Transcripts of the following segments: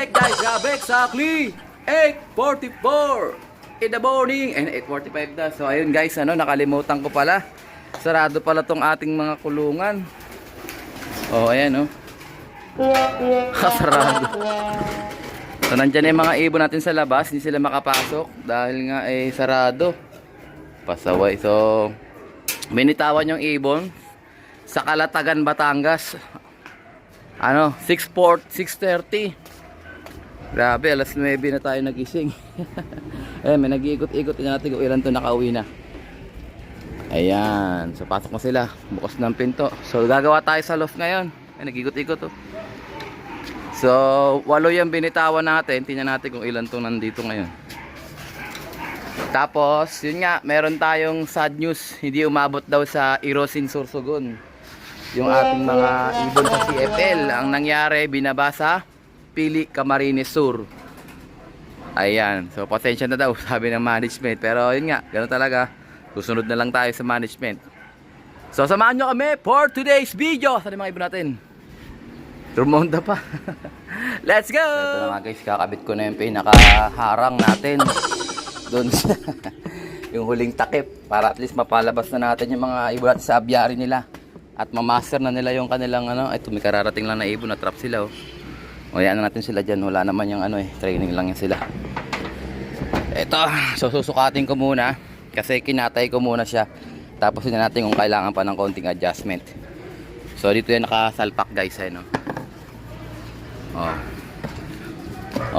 check guys, grabe, exactly 8:44 in the morning and 8:45 na. So ayun guys, nakalimutan ko pala. Sarado pala tong ating mga kulungan. Oh, ayan sarado. So nandyan yung mga ibon natin sa labas, hindi sila makapasok dahil nga sarado. Pasaway. So binitawan yung ibon sa Calatagan, Batangas. 6:30. Grabe, alas 9 na tayo nagising. May nag-iikot-ikot natin kung ilan to nakauwi na. Ayan, so pasok na sila, bukas ng pinto. So gagawa tayo sa loft ngayon. Nag-ikot-ikot So 8 yung binitawan natin. Tingnan natin kung ilan tong nandito ngayon. Tapos yun nga, meron tayong sad news. Hindi umabot daw sa Irosin, Sorsogon yung ating mga ibon sa CFL. Ang nangyari, binabasa Pili, Camarines Sur. Ayan, so pasensya na daw sabi ng management. Pero yun nga, ganoon talaga. Susunod na lang tayo sa management. So samahan nyo kami for today's video. Saan yung mga ibon natin? Trumonda pa. Let's go! Ito na nga guys, kakabit ko na yung pinakaharang natin doon sa yung huling takip, para at least mapalabas na natin yung mga ibon natin sa abyari nila. At mamaster na nila yung kanilang ito may kararating lang na ibon, na trap sila O yan na natin sila dyan. Wala naman yung training lang yan sila. Ito, so susukatin ko muna kasi kinatay ko muna siya. Tapos yun natin kung kailangan pa ng konting adjustment. So dito yan nakasalpak guys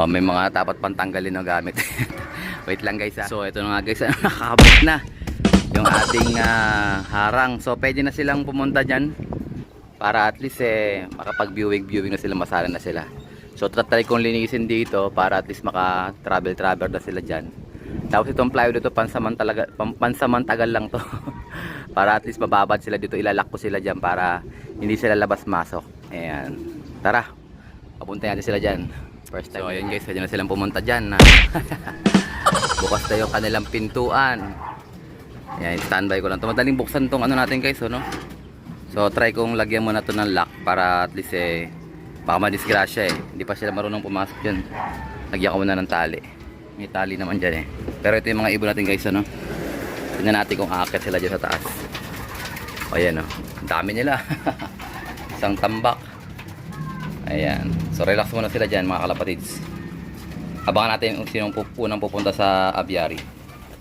may mga dapat pantanggalin ng gamit. Wait lang guys So ito na nga guys, nakakabit na yung ating harang. So pwede na silang pumunta dyan para at least makapag-viewing na sila, masala na sila. So try kong linisin dito para at least maka-travel na sila dyan. Tapos itong plywood dito pansamantagal lang to. Para at least mababad sila dito, ilalak ko sila dyan para hindi sila labas-masok. Ayan, tara, papunta natin sila dyan. First time. So ayun guys, pwede na silang pumunta dyan. Bukas na yung kanilang pintuan. Ayan, standby ko lang. Madaling buksan tong natin guys So try kong lagyan muna to ng lock para at least baka madisgrasya hindi pa sila marunong pumasok dyan. Lagyan ko muna ng tali. May tali naman dyan Pero ito yung mga ibon natin guys tingnan natin kung aakyat sila dyan sa taas. Ayan ang dami nila. Isang tambak. Ayan, so relax muna sila dyan mga kalapatids. Abangan natin kung sinong unang pupunta sa abyari.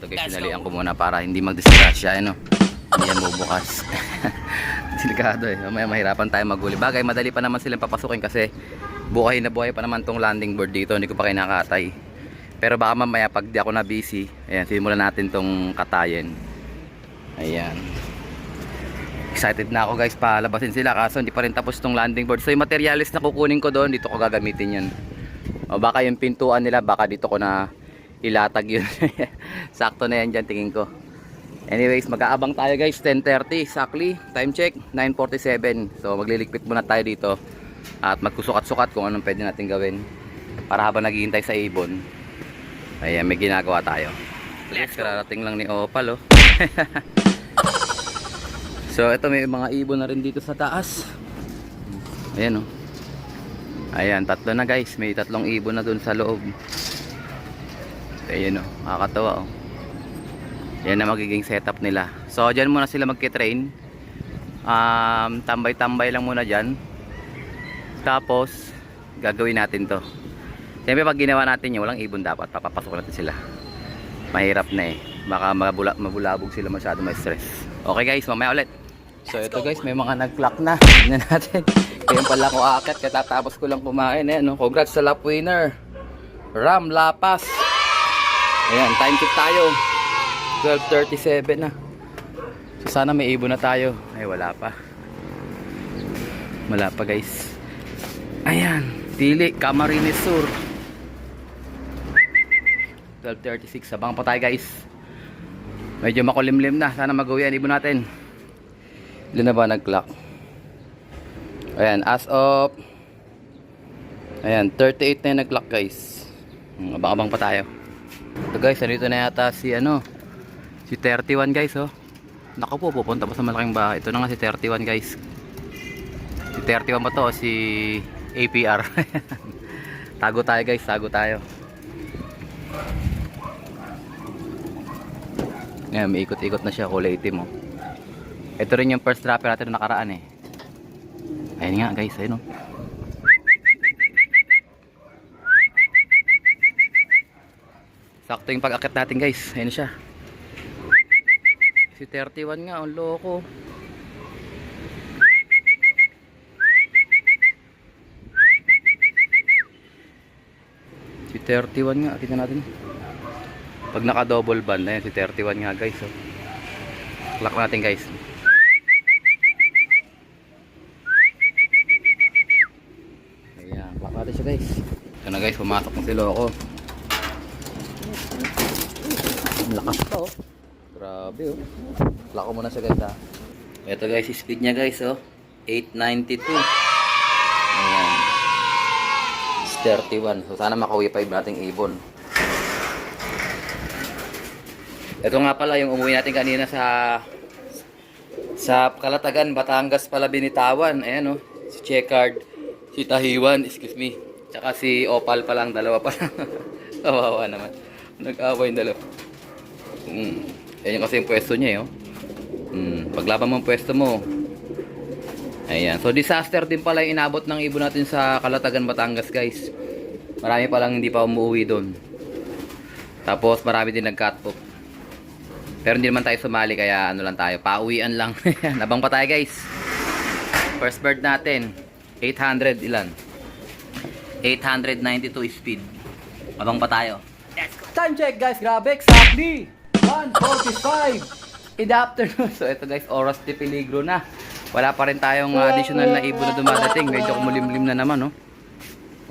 Ito guys, sinalian ko muna para hindi magdisgrasya hindi yan bubukas. Delikado Mamaya mahirapan tayo maghuli. Bagay, madali pa naman silang papasukin kasi buhay na buhay pa naman tong landing board dito. Hindi ko pa kinakatay. Pero baka mamaya pag di ako na busy, ayan, simulan natin tong katayin. Ayan, excited na ako guys, palabasin sila. Kaso hindi pa rin tapos tong landing board. So yung materialis na kukunin ko doon, dito ko gagamitin yan. O baka yung pintuan nila, baka dito ko na ilatag yun. Sakto na yan dyan tingin ko. Anyways, mag-aabang tayo guys. 10:30 exactly, time check 9:47. So magliligpit muna tayo dito at magkusukat-sukat kung anong pwede natin gawin para habang naghihintay sa ibon. Ayan, may ginagawa tayo. Let's go. Kararating lang ni Opal So ito, may mga ibon na rin dito sa taas. Ayan Ayan, 3 na guys. May 3 ibon na dun sa loob. Ayan nakakatawa Yan na magiging setup nila. So dyan muna sila magkitrain. Tambay-tambay lang muna dyan. Tapos gagawin natin to. Siyempre pag ginawa natin yun, walang ibon dapat, papapasok natin sila. Mahirap na baka mabulabog sila, masyado may stress. Okay guys, mamaya ulit. So ito guys, may mga nag-clock na. Tignan natin. Kaya pala ko aakyat, katatapos ko lang kumain Congrats sa lap winner Ram Lapas. Ayan, time check tayo 12:37 na. So sana may ibon na tayo. Ay wala pa guys. Ayan, Pili, Camarines Sur 12:36. Abang pa tayo guys. Medyo makulimlim na. Sana mag-uwi ang ibon natin. Ilan na ba nag-clock? Ayan, as of 38 na yung nag-clock guys. Abang-abang pa tayo. Ito guys, nandito na yata si 31 guys Naku po, pupunta pa sa malaking bahay. Ito na nga si 31 guys. Si 31 ba to? Si APR. Tago tayo guys, tago tayo. Ngayon, may ikot-ikot na siya, kulay itim oh. Ito rin yung first dropper natin na nakaraan eh. Ayun nga guys, ayun oh. Sakto yung pag-akit natin guys, ayun siya. Si 31 nga, ang loko. Si 31 nga, kita natin. Pag naka double band, ayun si 31 nga guys oh. Clock natin guys. Ayan, clock natin siya guys. Ito na guys, pumasok ng si loko. Lakas pa oh. Grabe oh. Lock ko muna siya guys ha. Ito guys, speed niya guys oh. 892. Ayan. 31. So sana makauwi pa yung nating ibon. Ito nga pala yung umuwi natin kanina sa Kalatagan, Batangas pala binitawan. Ayan oh. Si Checkered, si Tahiwan, excuse me. Tsaka si Opal pa lang, dalawa pa lang. Kawawa naman. Nag-away yung dalawa. Ayan kasi yung pwesto niya eh, oh. Paglaban mo ang pwesto mo. Ayan. So disaster din pala yung inabot ng ibon natin sa Kalatagan, Batangas guys. Marami pa lang hindi pa umuwi doon. Tapos marami din nag-cut off. Pero hindi naman tayo sumali kaya ano lang tayo, pauwian lang. Nabang pa tayo guys. First bird natin 800 ilan? 892 speed. Nabang pa tayo. Time check guys, grabe, exactly 1:45 in the afternoon. So ito guys, oras de peligro na. Wala pa rin tayong additional na ibon na dumadating. Medyo kumulimlim na naman oh.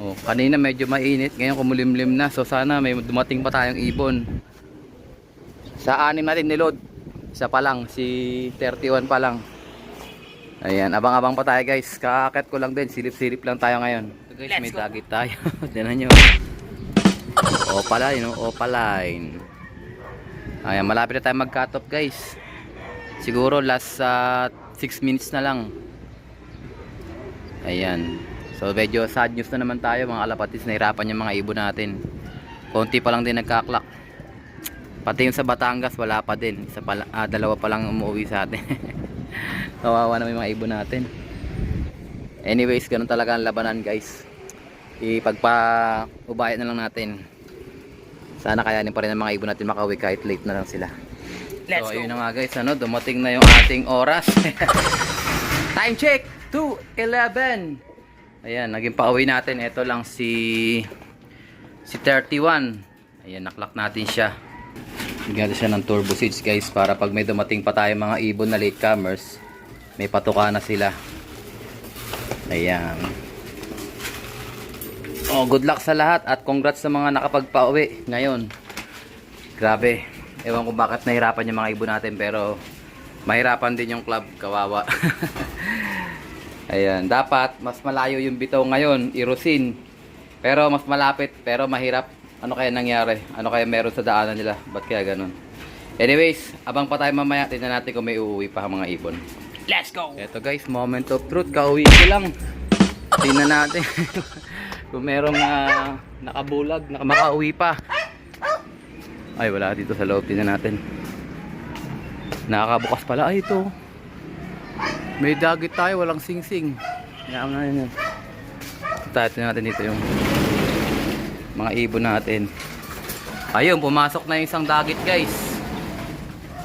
Oh, kanina medyo mainit, ngayon kumulimlim na. So sana may dumating pa tayong ibon. Sa anim natin niload, isa pa lang, si 31 pa lang. Ayan, abang-abang pa tayo guys. Kakakit ko lang din, silip-silip lang tayo ngayon. So guys, may target tayo. Tignan nyo. Opaline, no? Opaline. Ayan, malapit na tayo mag-cut off guys. Siguro last 6 minutes na lang. Ayan. So medyo sad news na naman tayo mga kalapatis. Nahirapan yung mga ibon natin. Konti pa lang din nagkaklak. Pati yung sa Batangas wala pa din. Isa pa, dalawa pa lang umuwi sa atin. Kawawa naman yung mga ibon natin. Anyways, ganun talaga ang labanan guys. Ipagpa-ubayan na lang natin. Sana kayanin pa rin ang mga ibon natin makauwi kahit late na lang sila. So ayun na nga guys, ano, dumating na yung ating oras. Time check 2:11. Ayan, naging pauwi natin. Ito lang si 31. Ayan, naklock natin siya. Bigyan siya ng turbo seeds guys, para pag may dumating pa tayo mga ibon na latecomers, may patuka na sila. Ayan. Oh, good luck sa lahat at congrats sa mga nakapagpauwi ngayon. Grabe. Ewan ko bakit nahirapan yung mga ibon natin, pero mahirapan din yung club, kawawa. Ayan, dapat mas malayo yung bitaw ngayon, Irusin. Pero mas malapit, pero mahirap. Ano kaya nangyari? Ano kaya meron sa daanan nila? Ba't kaya ganun? Anyways, abang pa tayo mamaya. Tingnan natin kung may uuwi pa mga ibon. Let's go! Eto guys, moment of truth. Kauwi ko lang. Tingnan natin. Kung merong nakabulag, makauwi pa. Ay, wala dito sa loob. Tingnan natin. Nakakabukas pala. Ay, ito. May dagit tayo. Walang sing-sing. Yan nga yun. Tingnan natin dito yung mga ibon natin. Ayun, pumasok na yung isang dagit guys.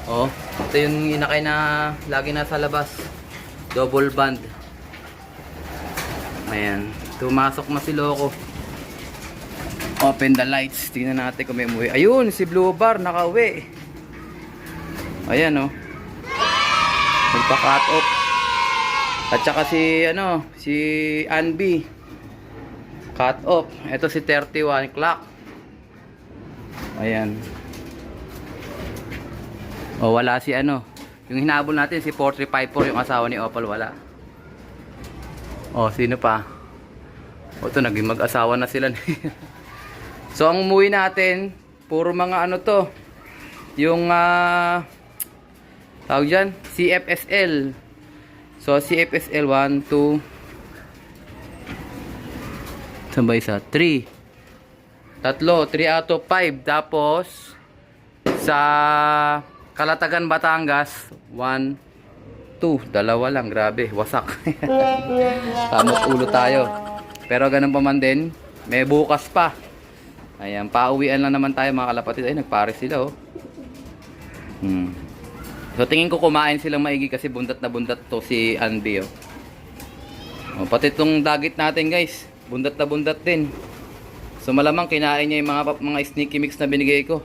Oh, ito yung inakay na lagi nasa labas. Double band. Ayan, pumasok na si loko. Open the lights. Tingnan natin kung may umuwi. Ayun, si Blue Bar nakauwi. Ayan oh. Nagpa-cut off. At saka si Anby cut off. Ito si 31 clock. Ayan. O wala si yung hinabol natin si 4354, yung asawa ni Opal, wala. O sino pa? O ito, naging mag-asawa na sila. So ang umuwi natin puro mga to, yung tawag dyan, CFSL. So CFSL 1, 2, sabay sa 3, Tatlo, 3 out of 5. Tapos, sa Kalatagan, Batangas, 1, 2. Dalawa lang, grabe, wasak. Kamot ulo tayo. Pero ganun pa man din, may bukas pa. Ayan, pauwian lang naman tayo mga kalapatid. Ay, nagpares sila, oh. So, tingin ko kumain silang maigi kasi bundat na bundat to si Anby, oh. Oh, pati itong dagit natin, guys. Bundat na bundat din. So malamang kinain niya yung mga sneaky mix na binigay ko.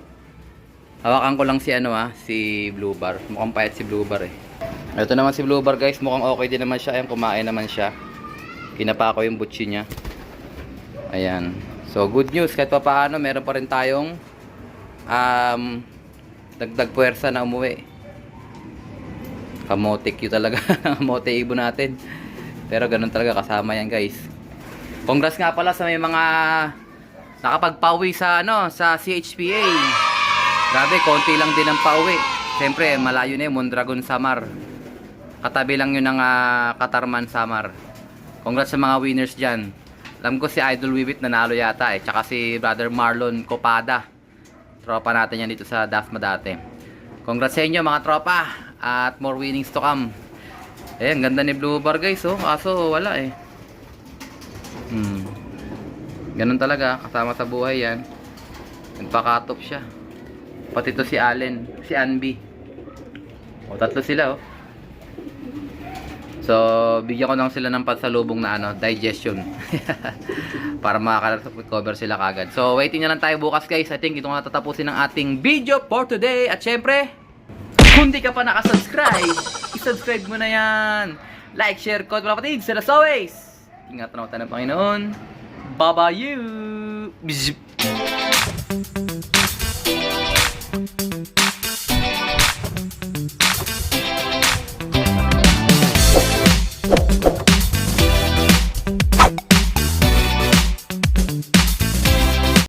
Hawakan ko lang si si Blue Bar. Mukhang payat si Blue Bar eh. Ito naman si Blue Bar, guys. Mukhang okay din naman siya. Ayan, kumain naman siya. Kinapa ko yung butchi niya. Ayan. So good news, kahit pa paano meron pa rin tayong dagdag puwersa na umuwi. Kamote Q talaga. Kamote ibo natin. Pero ganun talaga, kasama yan, guys. Congrats nga pala sa may mga nakapagpauwi sa sa CHPA. Grabe, konti lang din ang pauwi. Siyempre, malayo na yun, Mondragon Samar. Katabi lang yun ng Katarman Samar. Congrats sa mga winners dyan. Alam ko si Idol Wiwit nanalo yata eh. Tsaka si Brother Marlon Copada. Tropa natin yan dito sa Dasma dati. Congrats sa inyo mga tropa. At more winnings to come. Ayan, ganda ni Blue Bar, guys, oh. Kaso wala eh. Ganun talaga, kasama sa buhay yan. Nagpakatop siya. Pati to si Allen, si Anby. O, tatlo sila, oh. So, bigyan ko lang sila ng pansalubong na digestion. Para makaka-recover sila kagad. So, waiting na lang tayo bukas, guys. I think itong natatapusin ng ating video for today. At syempre, kung di ka pa nakasubscribe, i-subscribe mo na yan. Like, share, comment mga kapatid. So as always, ingatan naman tayo ng Panginoon. Bye-bye you.